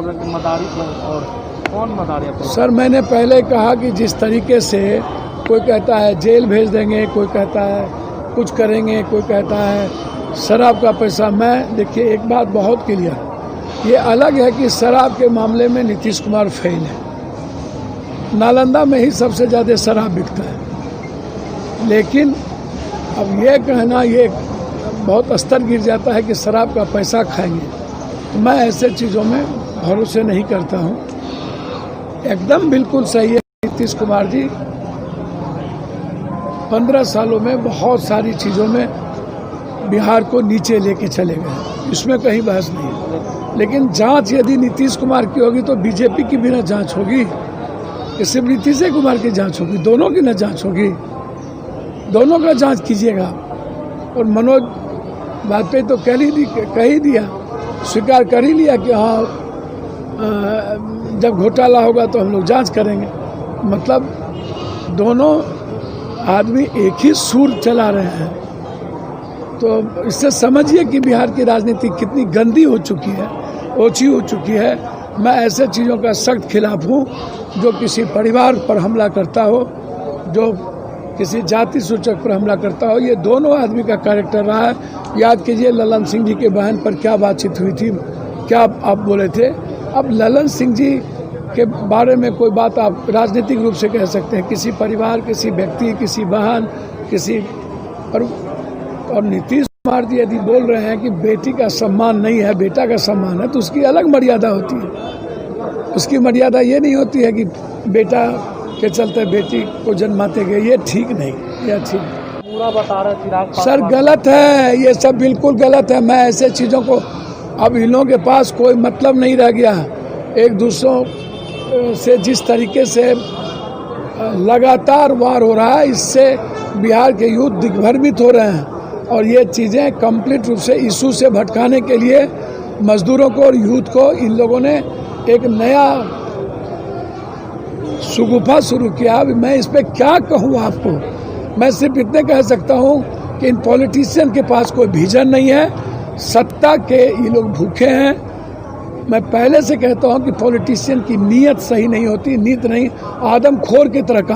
मदारी और कौन मदारी? सर, मैंने पहले कहा कि जिस तरीके से कोई कहता है जेल भेज देंगे, कोई कहता है कुछ करेंगे, कोई कहता है शराब का पैसा। मैं देखिए एक बात बहुत क्लियर, ये अलग है कि शराब के मामले में नीतीश कुमार फेल है। नालंदा में ही सबसे ज़्यादा शराब बिकता है, लेकिन अब ये कहना ये बहुत स्तर गिर जाता है कि शराब का पैसा खाएंगे, तो मैं ऐसे चीज़ों में भरोसे नहीं करता हूँ। एकदम बिल्कुल सही है, नीतीश कुमार जी 15 सालों में बहुत सारी चीज़ों में बिहार को नीचे लेके चले गए, इसमें कहीं बहस नहीं है। लेकिन जांच यदि नीतीश कुमार की होगी तो बीजेपी की भी ना जांच होगी, कि सिर्फ नीतीश कुमार की जांच होगी, दोनों की ना जांच होगी। दोनों का जांच कीजिएगा। और मनोज वाजपेयी तो कह ही दिया, स्वीकार कर ही लिया कि हाँ जब घोटाला होगा तो हम लोग जांच करेंगे। मतलब दोनों आदमी एक ही सुर चला रहे हैं। तो इससे समझिए कि बिहार की राजनीति कितनी गंदी हो चुकी है, ओछी हो चुकी है। मैं ऐसे चीज़ों का सख्त खिलाफ हूँ जो किसी परिवार पर हमला करता हो, जो किसी जाति सूचक पर हमला करता हो। ये दोनों आदमी का कैरेक्टर रहा है। याद कीजिए ललन सिंह जी के बहन पर क्या बातचीत हुई थी, क्या आप बोले थे। अब ललन सिंह जी के बारे में कोई बात आप राजनीतिक रूप से कह सकते हैं, किसी परिवार, किसी व्यक्ति, किसी बहन, किसी और नीतीश कुमार जी यदि बोल रहे हैं कि बेटी का सम्मान नहीं है, बेटा का सम्मान है, तो उसकी अलग मर्यादा होती है। उसकी मर्यादा ये नहीं होती है कि बेटा के चलते बेटी को जन्माते गए। ये ठीक नहीं, ये ठीक पूरा बता रहे चिराग सर, गलत है, ये सब बिल्कुल गलत है। मैं ऐसे चीज़ों को, अब इन लोगों के पास कोई मतलब नहीं रह गया है। एक दूसरों से जिस तरीके से लगातार वार हो रहा है, इससे बिहार के यूथ दिग्भ्रमित हो रहे हैं। और ये चीज़ें कंप्लीट रूप से इशू से भटकाने के लिए मजदूरों को और यूथ को इन लोगों ने एक नया सुगुफा शुरू किया। मैं इस पर क्या कहूँ आपको, मैं सिर्फ इतने कह सकता हूँ कि इन पॉलिटिशियन के पास कोई विजन नहीं है, सत्ता के ये लोग भूखे हैं। मैं पहले से कहता हूँ कि पॉलिटिशियन की नीयत सही नहीं होती, नीयत नहीं, आदमखोर की तरह